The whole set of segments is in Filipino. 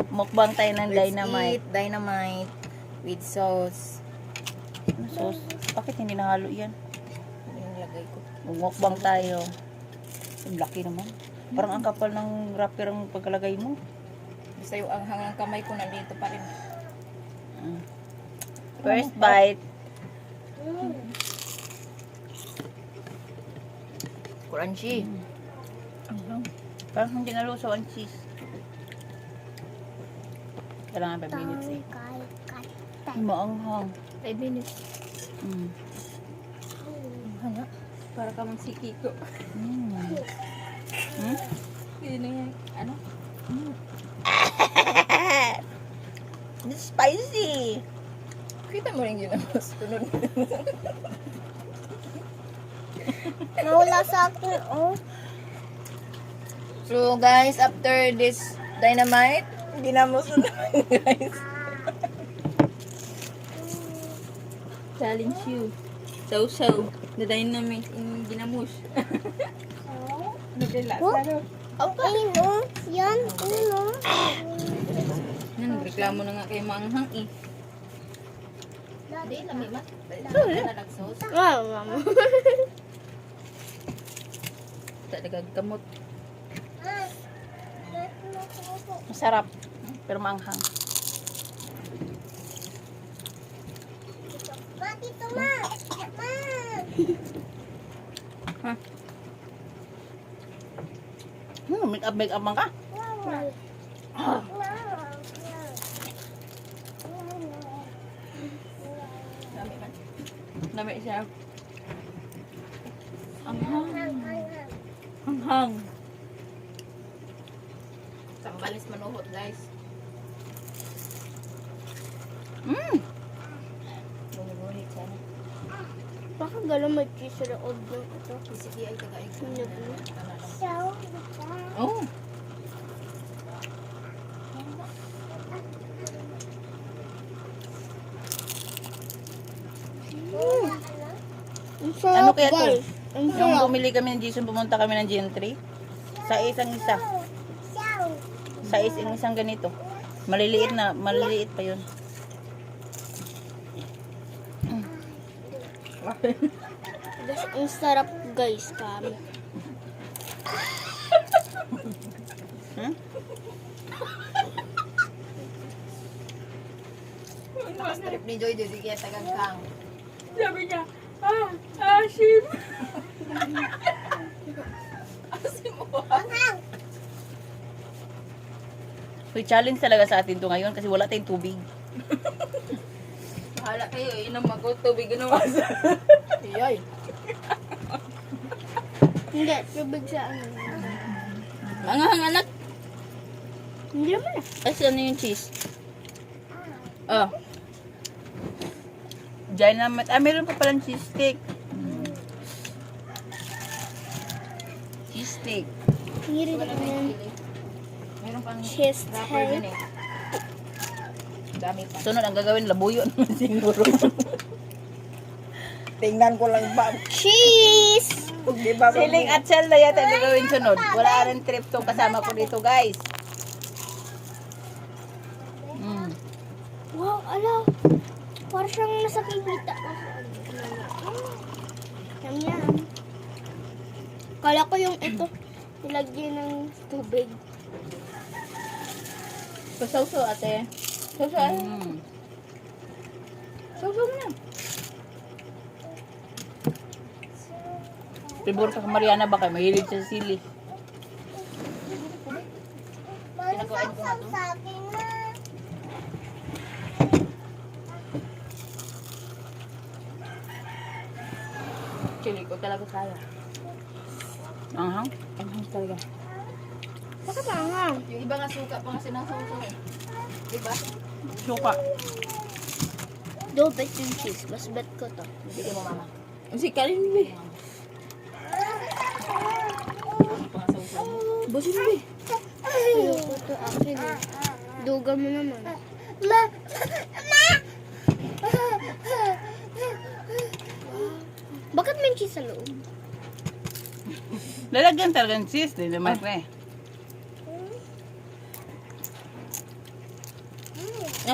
Mukbang tayo ng Let's dynamite. eat dynamite with sauce. Ano sauce? Bakit hindi nahalo yan? Yung lagay ko. Mukbang tayo. Ang laki naman. Parang ang kapal ng wrapper ang pagkalagay mo. Basta yung hangang kamay ko nandito pa rin. First bite. Crunchy. Parang hindi nalusaw ang cheese. Kailangan 5 minutes eh. Maanghang. 5 minutes. Mm. Hanga. Para ka mang si Kiko. Mm. Hmm? Hindi na yan. Ano? It's spicy. Kita mo rin yun ang mas tunod. Nawala sa akin, oh. So guys, after this dynamite, ginamos na naman guys. Challenge you. So, the dynamite in ginamos. Okay, no? Yan, no? Nagreklamo na nga kay Manghang eh. Hindi, lamimat. Nalagsos. Wow, mama. Talagang kamot. Masarap. Pero maanghang. Ma, dito, ma. Ma. Make up man ka? Ah. Dami man. Dami siya. Anghang. Anghang. Sambalis manuhot guys. Bumibunit sana. Baka gano'n may cheese sa loob ng ito. Sige ay tagaig ko. Oh. Ang sarap, Ano kaya to? guys. Ang Nung sarap. bumili kami ng Jason, pumunta kami ng Gentry. Sa isang isa. Sa isang ganito. Maliliit pa yun. Ang sarap, guys, kami. Hmm? Mas trip ni Joy, di kaya tagangkang. Sabi niya, asim. Asim mo. Uy, challenge talaga sa atin to ngayon kasi wala tayong tubig. Bahala kayo, inom ako, tubig naman. Iyay. Hindi, tubig sa ano. Manghang anak. Hindi naman ah. Kasi ano yung cheese? Oh. Dynamite. Meron pa palang cheese stick. Cheese stick. Hindi rin yan. Meron pang Cheese wrapper tape. din eh. Dami pa. Sunod ang gagawin, labuyo naman siguro. Tingnan ko lang ba. Cheese! Di ba? Siling at shell na yata ang gagawin sunod. Wala rin trip tong kasama ko dito, guys. Wow, ala. Parang siyang nasa pipita. Yum, yum. Kala ko yung ito, nilagyan ng tubig. Pasawsaw ate. Sawsaw. Sawsaw mo na. Pibor ka Mariana ba kayo? Mahilig sa sili. Pinagawain ko nga to. Sa akin na. Chili ko talaga kaya. Anghang? Anghang talaga. Bakit anghang? Yung iba nga suka pa nga sinasawsaw eh. Diba? Suka. Dobet yung cheese. Mas bet ko to. Bigyan mo mama. Si Karin, be. Pangasawsaw mo. Busin, be. Ayoko to akin eh. Duga mo naman. Ma! Ma! Bakit may cheese sa loob? Lalagyan talaga ng cheese. Di naman ko eh.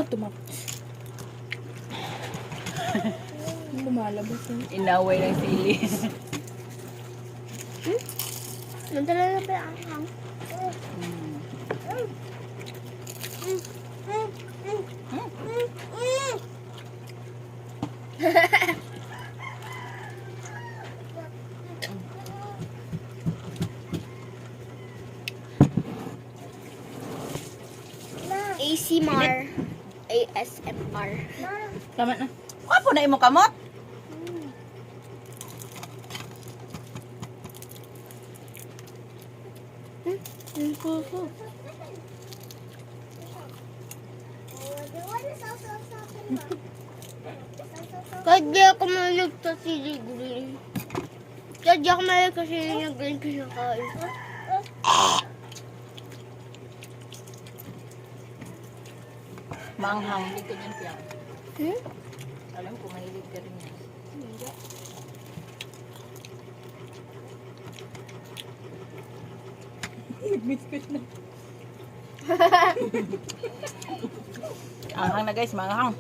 tumak. Lumalabas yun. Inaway ng sili. Nandala na ba ang hang? ASMR. ASMR. Tama na. Wapo na imong kamot. Kahit di ako malig sa sili green. Kahit di ako malig sa sili green kinakain. Manghang. Hindi ka dyan piyang. Hmm? Alam ko, mahilig ka rin yan. Manghang na guys, manghang.